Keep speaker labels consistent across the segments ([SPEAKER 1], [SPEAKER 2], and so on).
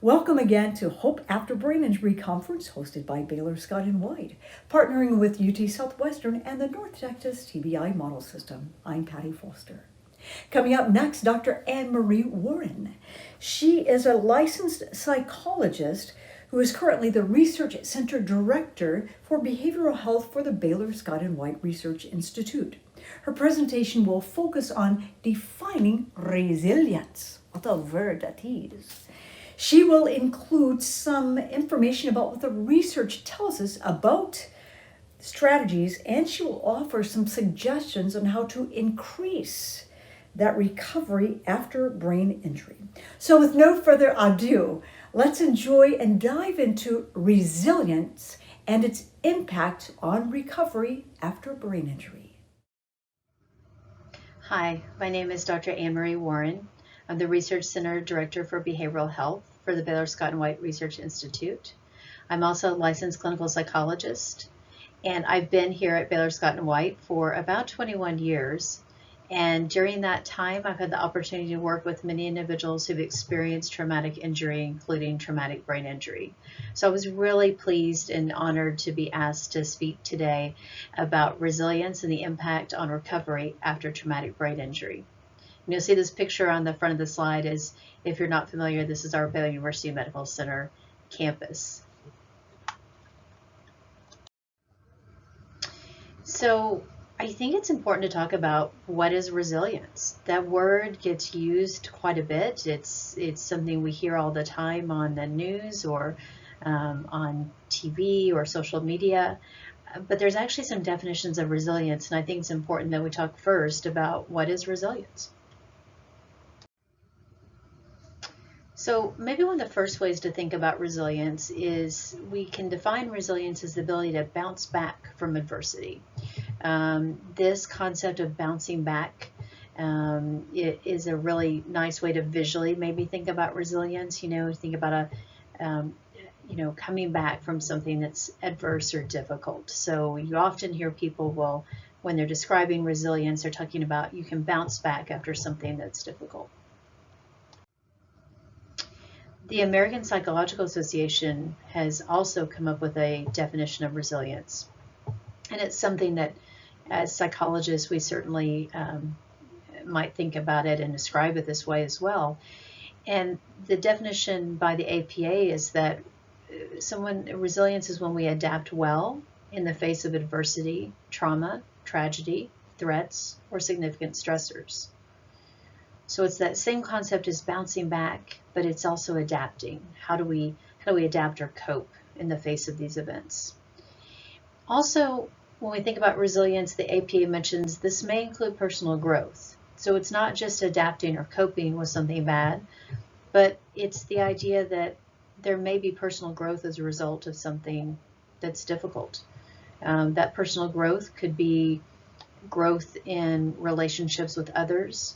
[SPEAKER 1] Welcome again to Hope After Brain Injury Conference hosted by Baylor Scott and White, partnering with UT Southwestern and the North Texas TBI Model System. I'm Patty Foster. Coming up next, Dr. Anne Marie Warren. She is a licensed psychologist who is currently the Research Center Director for Behavioral Health for the Baylor Scott and White Research Institute. Her presentation will focus on defining resilience. What a word that is. She will include some information about what the research tells us about strategies, and she will offer some suggestions on how to increase that recovery after brain injury. So with no further ado, let's enjoy and dive into resilience and its impact on recovery after brain injury.
[SPEAKER 2] Hi, my name is Dr. Anne Marie Warren. I'm the Research Center Director for Behavioral Health for the Baylor Scott and White Research Institute. I'm also a licensed clinical psychologist, and I've been here at Baylor Scott and White for about 21 years. And during that time, I've had the opportunity to work with many individuals who've experienced traumatic injury, including traumatic brain injury. So I was really pleased and honored to be asked to speak today about resilience and the impact on recovery after traumatic brain injury. And you'll see this picture on the front of the slide is, if you're not familiar, this is our Baylor University Medical Center campus. So I think it's important to talk about what is resilience. That word gets used quite a bit. It's something we hear all the time on the news or on TV or social media. But there's actually some definitions of resilience, and I think it's important that we talk first about what is resilience. So maybe one of the first ways to think about resilience is we can define resilience as the ability to bounce back from adversity. This concept of bouncing back it is a really nice way to visually maybe think about resilience. Think about coming back from something that's adverse or difficult. So you often hear people when they're describing resilience, they're talking about you can bounce back after something that's difficult. The American Psychological Association has also come up with a definition of resilience. And it's something that as psychologists, we certainly might think about it and describe it this way as well. And the definition by the APA is that resilience is when we adapt well in the face of adversity, trauma, tragedy, threats, or significant stressors. So it's that same concept as bouncing back, but it's also adapting. How do we adapt or cope in the face of these events? Also, when we think about resilience, the APA mentions this may include personal growth. So it's not just adapting or coping with something bad, but it's the idea that there may be personal growth as a result of something that's difficult. That personal growth could be growth in relationships with others,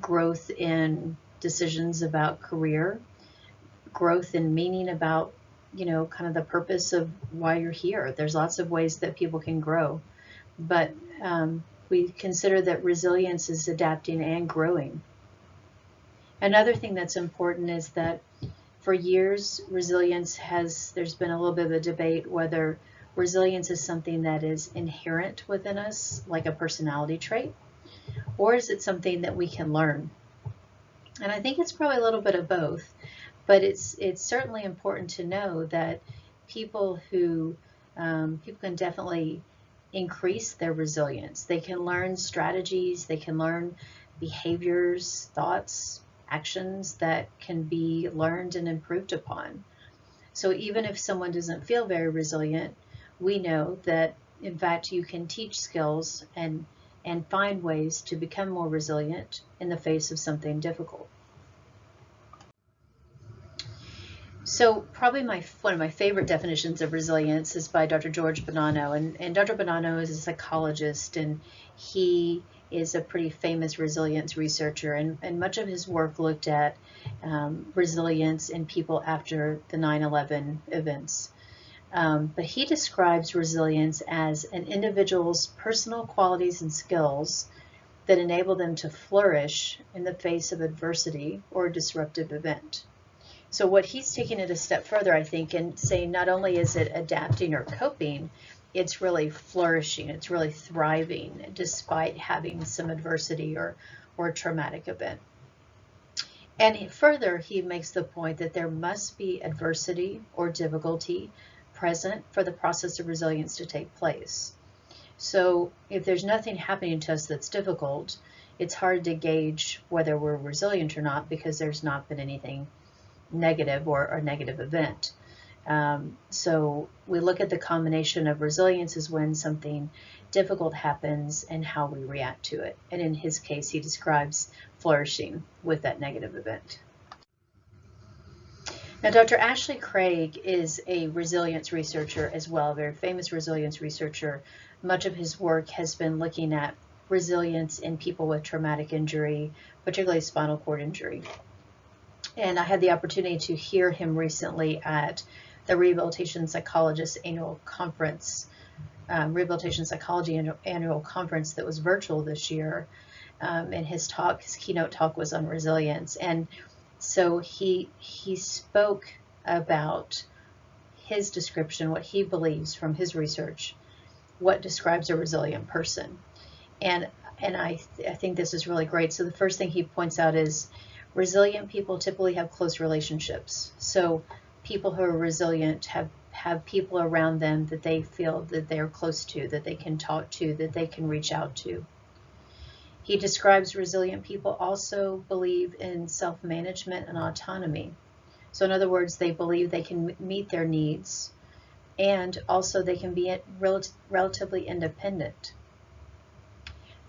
[SPEAKER 2] growth in decisions about career, growth in meaning about, kind of the purpose of why you're here. There's lots of ways that people can grow, but we consider that resilience is adapting and growing. Another thing that's important is that for years, there's been a little bit of a debate whether resilience is something that is inherent within us, like a personality trait, or is it something that we can learn? And I think it's probably a little bit of both, but it's certainly important to know that people can definitely increase their resilience. They can learn strategies, they can learn behaviors, thoughts, actions that can be learned and improved upon. So even if someone doesn't feel very resilient, we know that in fact you can teach skills and find ways to become more resilient in the face of something difficult. So probably one of my favorite definitions of resilience is by Dr. George Bonanno, and Dr. Bonanno is a psychologist, and he is a pretty famous resilience researcher, and much of his work looked at resilience in people after the 9/11 events. But he describes resilience as an individual's personal qualities and skills that enable them to flourish in the face of adversity or a disruptive event. So what he's taking it a step further, I think, and saying not only is it adapting or coping, it's really flourishing, it's really thriving despite having some adversity or traumatic event. And further, he makes the point that there must be adversity or difficulty present for the process of resilience to take place. So if there's nothing happening to us that's difficult, it's hard to gauge whether we're resilient or not because there's not been anything negative or a negative event. So we look at the combination of resilience is when something difficult happens and how we react to it. And in his case, he describes flourishing with that negative event. Now, Dr. Ashley Craig is a resilience researcher as well, a very famous resilience researcher. Much of his work has been looking at resilience in people with traumatic injury, particularly spinal cord injury. And I had the opportunity to hear him recently at the Rehabilitation Psychologist Annual Conference, Rehabilitation Psychology Annual Conference that was virtual this year. And his keynote talk was on resilience. And so he spoke about his description, what he believes from his research, what describes a resilient person. And I think this is really great. So the first thing he points out is resilient people typically have close relationships. So people who are resilient have people around them that they feel that they're close to, that they can talk to, that they can reach out to. He describes resilient people also believe in self-management and autonomy. So in other words, they believe they can meet their needs and also they can be relatively independent.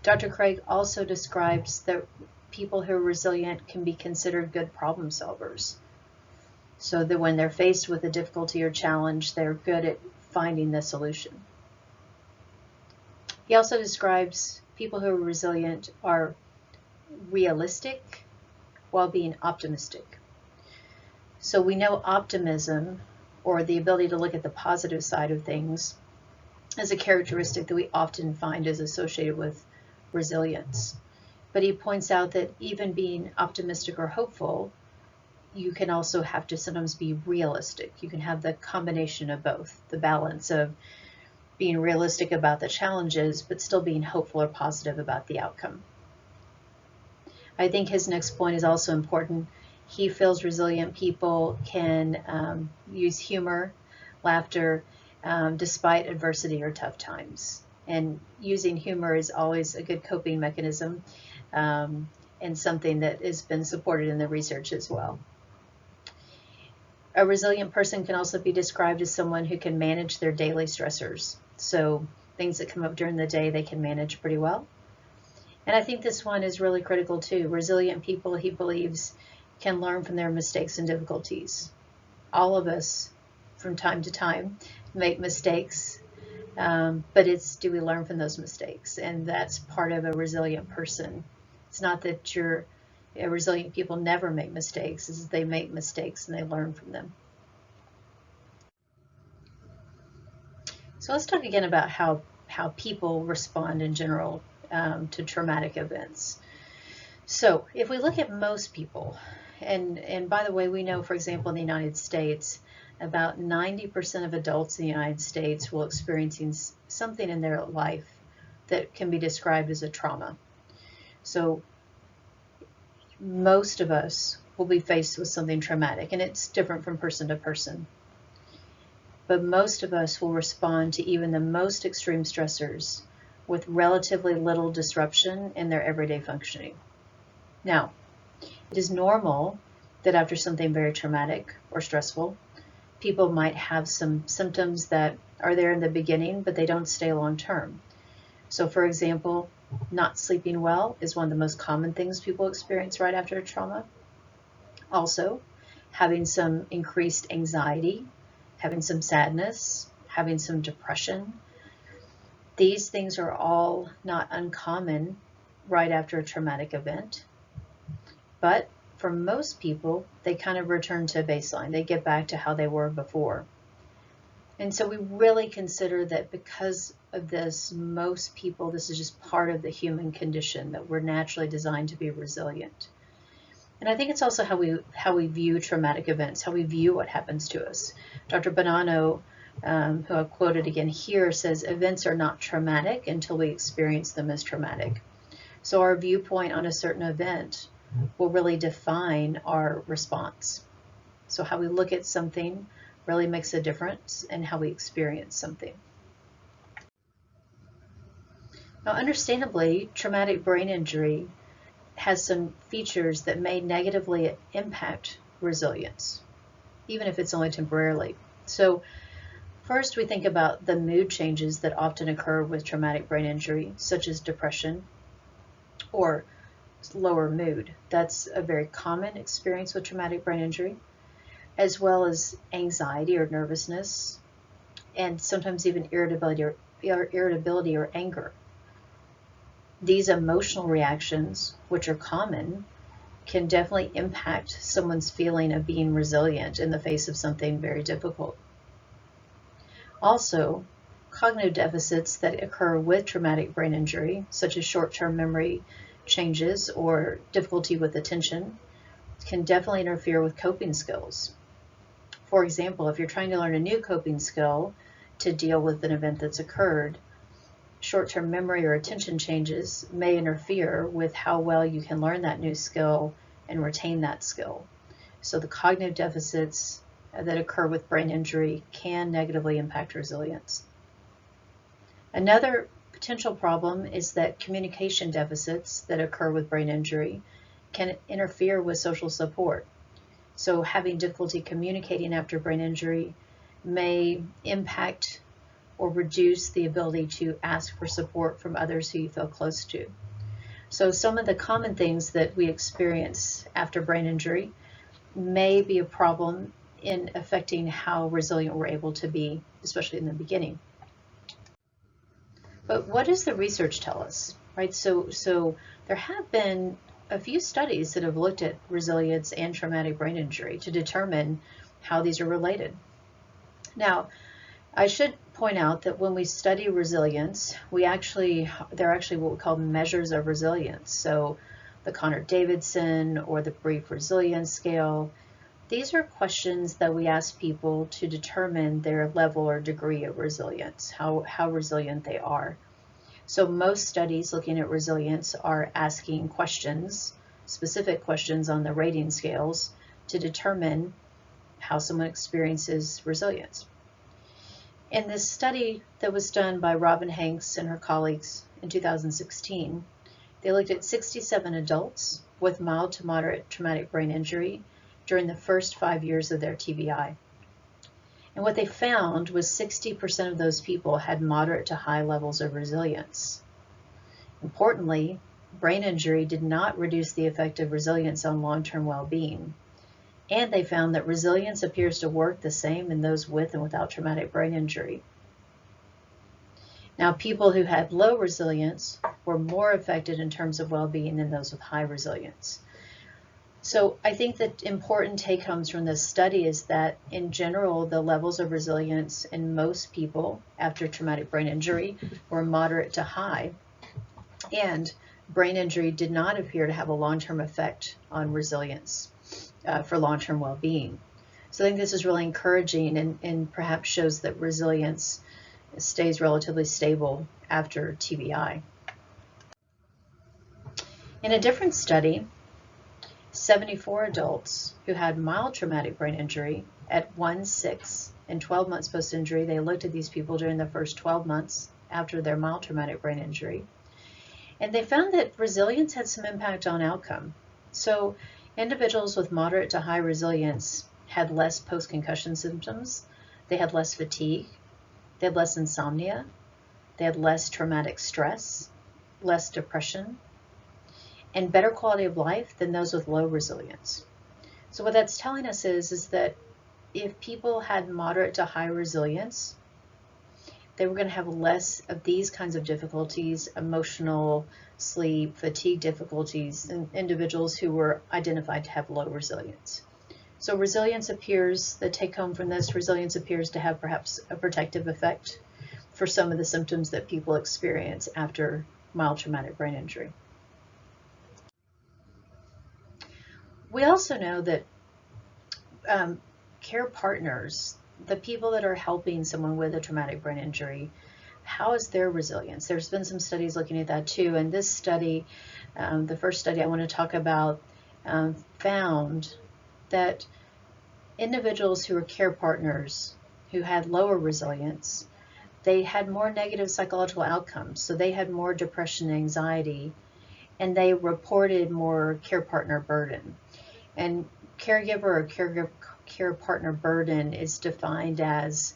[SPEAKER 2] Dr. Craig also describes that people who are resilient can be considered good problem solvers. So that when they're faced with a difficulty or challenge, they're good at finding the solution. He also describes people who are resilient are realistic while being optimistic. So we know optimism, or the ability to look at the positive side of things, is a characteristic that we often find is associated with resilience. But he points out that even being optimistic or hopeful, you can also have to sometimes be realistic. You can have the combination of both, the balance of being realistic about the challenges, but still being hopeful or positive about the outcome. I think his next point is also important. He feels resilient people can use humor, laughter, despite adversity or tough times. And using humor is always a good coping mechanism and something that has been supported in the research as well. A resilient person can also be described as someone who can manage their daily stressors. So things that come up during the day, they can manage pretty well. And I think this one is really critical too. Resilient people, he believes, can learn from their mistakes and difficulties. All of us, from time to time, make mistakes, but it's, do we learn from those mistakes? And that's part of a resilient person. It's not that resilient people never make mistakes, is they make mistakes and they learn from them. So let's talk again about how people respond in general to traumatic events. So if we look at most people, and by the way, we know, for example, in the United States, about 90% of adults in the United States will experience something in their life that can be described as a trauma. So most of us will be faced with something traumatic, and it's different from person to person. But most of us will respond to even the most extreme stressors with relatively little disruption in their everyday functioning. Now, it is normal that after something very traumatic or stressful, people might have some symptoms that are there in the beginning, but they don't stay long term. So for example, not sleeping well is one of the most common things people experience right after a trauma. Also, having some increased anxiety, having some sadness, having some depression. These things are all not uncommon right after a traumatic event. But for most people, they kind of return to baseline. They get back to how they were before. And so we really consider that because of this, most people, this is just part of the human condition, that we're naturally designed to be resilient. And I think it's also how we view traumatic events, how we view what happens to us. Dr. Bonanno, who I've quoted again here, says events are not traumatic until we experience them as traumatic. So our viewpoint on a certain event will really define our response. So how we look at something really makes a difference in how we experience something. Now, understandably, traumatic brain injury has some features that may negatively impact resilience, even if it's only temporarily. So first, we think about the mood changes that often occur with traumatic brain injury, such as depression or lower mood. That's a very common experience with traumatic brain injury, as well as anxiety or nervousness, and sometimes even irritability or anger. These emotional reactions, which are common, can definitely impact someone's feeling of being resilient in the face of something very difficult. Also, cognitive deficits that occur with traumatic brain injury, such as short-term memory changes or difficulty with attention, can definitely interfere with coping skills. For example, if you're trying to learn a new coping skill to deal with an event that's occurred, short-term memory or attention changes may interfere with how well you can learn that new skill and retain that skill. So the cognitive deficits that occur with brain injury can negatively impact resilience. Another potential problem is that communication deficits that occur with brain injury can interfere with social support. So having difficulty communicating after brain injury may impact or reduce the ability to ask for support from others who you feel close to. So some of the common things that we experience after brain injury may be a problem in affecting how resilient we're able to be, especially in the beginning. But what does the research tell us, right? So there have been a few studies that have looked at resilience and traumatic brain injury to determine how these are related. Now, I should point out that when we study resilience, there are actually what we call measures of resilience. So the Connor-Davidson or the Brief Resilience Scale, these are questions that we ask people to determine their level or degree of resilience, how resilient they are. So most studies looking at resilience are asking questions, specific questions on the rating scales to determine how someone experiences resilience. In this study that was done by Robin Hanks and her colleagues in 2016, they looked at 67 adults with mild to moderate traumatic brain injury during the first 5 years of their TBI. And what they found was 60% of those people had moderate to high levels of resilience. Importantly, brain injury did not reduce the effect of resilience on long-term well-being. And they found that resilience appears to work the same in those with and without traumatic brain injury. Now, people who had low resilience were more affected in terms of well-being than those with high resilience. So I think that important take-homes from this study is that in general, the levels of resilience in most people after traumatic brain injury were moderate to high. And brain injury did not appear to have a long-term effect on resilience for long-term well-being. So I think this is really encouraging and perhaps shows that resilience stays relatively stable after TBI. In a different study, 74 adults who had mild traumatic brain injury at 1, 6, and 12 months post-injury, they looked at these people during the first 12 months after their mild traumatic brain injury. And they found that resilience had some impact on outcome. So individuals with moderate to high resilience had less post-concussion symptoms, they had less fatigue, they had less insomnia, they had less traumatic stress, less depression, and better quality of life than those with low resilience. So what that's telling us is that if people had moderate to high resilience, they were going to have less of these kinds of difficulties, emotional, sleep, fatigue difficulties, in individuals who were identified to have low resilience. So resilience appears, the take home from this, resilience appears to have perhaps a protective effect for some of the symptoms that people experience after mild traumatic brain injury. We also know that care partners, the people that are helping someone with a traumatic brain injury, how is their resilience? There's been some studies looking at that too. And this study, the first study I want to talk about, found that individuals who were care partners who had lower resilience, they had more negative psychological outcomes. So they had more depression and anxiety, and they reported more care partner burden. And caregiver or care partner burden is defined as,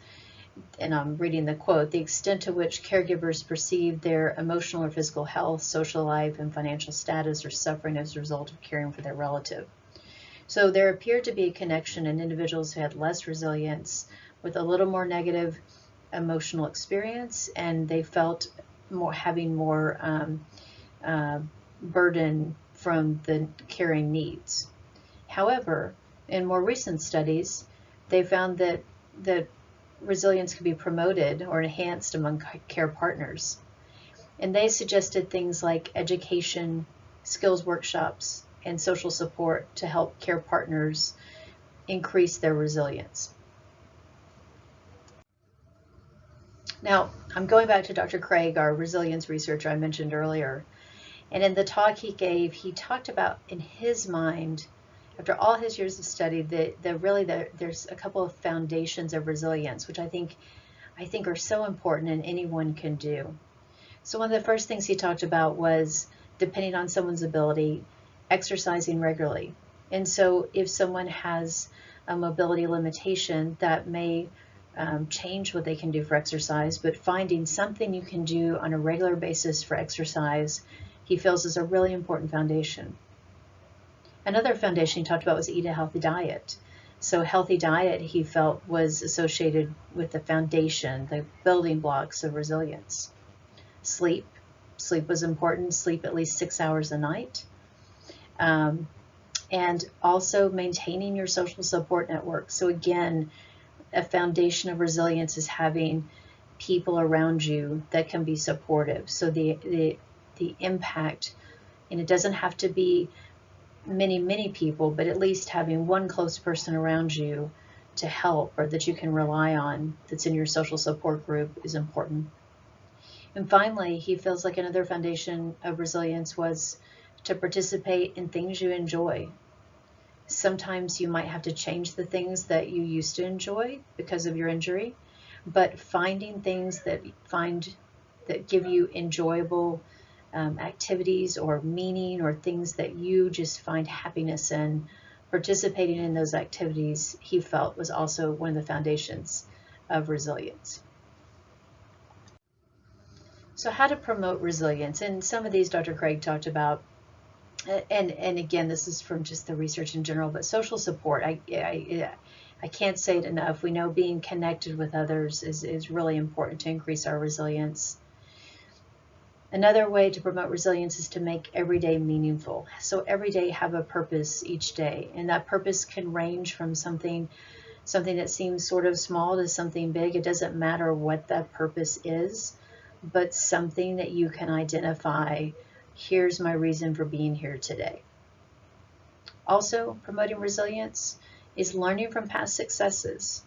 [SPEAKER 2] and I'm reading the quote, the extent to which caregivers perceive their emotional or physical health, social life, and financial status are suffering as a result of caring for their relative. So there appeared to be a connection in individuals who had less resilience with a little more negative emotional experience, and they felt having more burden from the caring needs. However, in more recent studies, they found that resilience could be promoted or enhanced among care partners. And they suggested things like education, skills workshops, and social support to help care partners increase their resilience. Now, I'm going back to Dr. Craig, our resilience researcher I mentioned earlier. And in the talk he gave, he talked about, in his mind, after all his years of study, there's a couple of foundations of resilience, which I think are so important and anyone can do. So one of the first things he talked about was, depending on someone's ability, exercising regularly. And so if someone has a mobility limitation, that may change what they can do for exercise, but finding something you can do on a regular basis for exercise, he feels is a really important foundation. Another foundation he talked about was eat a healthy diet. So healthy diet, he felt, was associated with the foundation, the building blocks of resilience. Sleep was important, sleep at least 6 hours a night. And also maintaining your social support network. So again, a foundation of resilience is having people around you that can be supportive. So the impact, and it doesn't have to be many people, but at least having one close person around you to help or that you can rely on that's in your social support group is important. And finally, he feels like another foundation of resilience was to participate in things you enjoy. Sometimes you might have to change the things that you used to enjoy because of your injury, but finding things that give you enjoyable activities or meaning, or things that you just find happiness in, participating in those activities, he felt was also one of the foundations of resilience. So how to promote resilience, and some of these Dr. Craig talked about, and again, this is from just the research in general, but social support, I can't say it enough. We know being connected with others is really important to increase our resilience. Another way to promote resilience is to make every day meaningful. So every day have a purpose each day, and that purpose can range from something that seems sort of small to something big. It doesn't matter what that purpose is, but something that you can identify. Here's my reason for being here today. Also, promoting resilience is learning from past successes.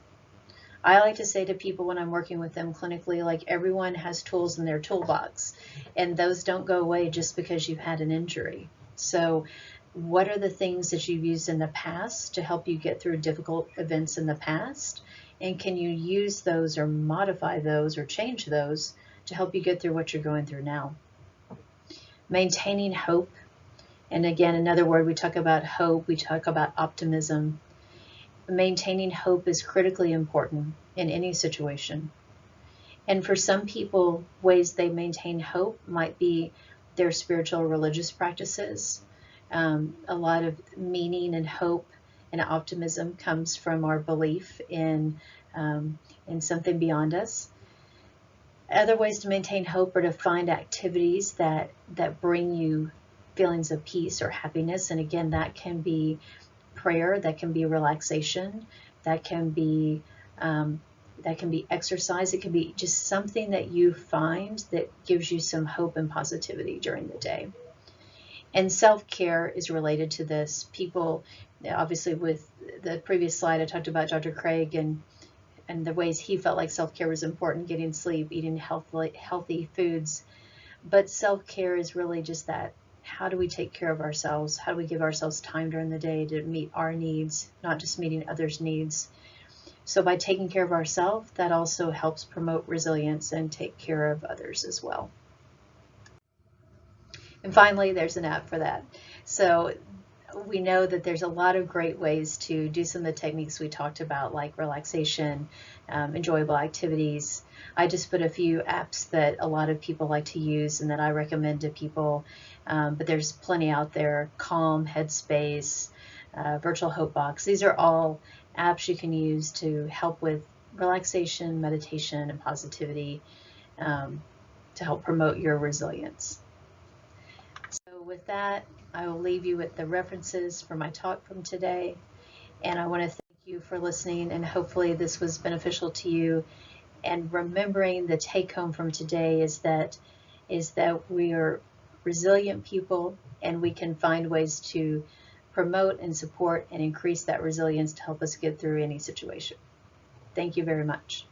[SPEAKER 2] I like to say to people when I'm working with them clinically, like, everyone has tools in their toolbox, and those don't go away just because you've had an injury. So what are the things that you've used in the past to help you get through difficult events in the past? And can you use those or modify those or change those to help you get through what you're going through now? Maintaining hope. And again, another word, we talk about hope, we talk about optimism. Maintaining hope is critically important in any situation. And for some people, ways they maintain hope might be their spiritual or religious practices. A lot of meaning and hope and optimism comes from our belief in something beyond us. Other ways to maintain hope are to find activities that bring you feelings of peace or happiness. And again, that can be prayer, that can be relaxation, that can be exercise. It can be just something that you find that gives you some hope and positivity during the day. And self-care is related to this. People, obviously with the previous slide, I talked about Dr. Craig and the ways he felt like self-care was important, getting sleep, eating healthy foods. But self-care is really just that. How do we take care of ourselves? How do we give ourselves time during the day to meet our needs, not just meeting others' needs? So by taking care of ourselves, that also helps promote resilience and take care of others as well. And finally, there's an app for that. So we know that there's a lot of great ways to do some of the techniques we talked about, like relaxation, enjoyable activities. I just put a few apps that a lot of people like to use and that I recommend to people, but there's plenty out there. Calm, Headspace, Virtual Hope Box. These are all apps you can use to help with relaxation, meditation, and positivity, to help promote your resilience. So with that, I will leave you with the references for my talk from today. And I want to thank you for listening, and hopefully this was beneficial to you. And remembering the take home from today is that we are resilient people, and we can find ways to promote and support and increase that resilience to help us get through any situation. Thank you very much.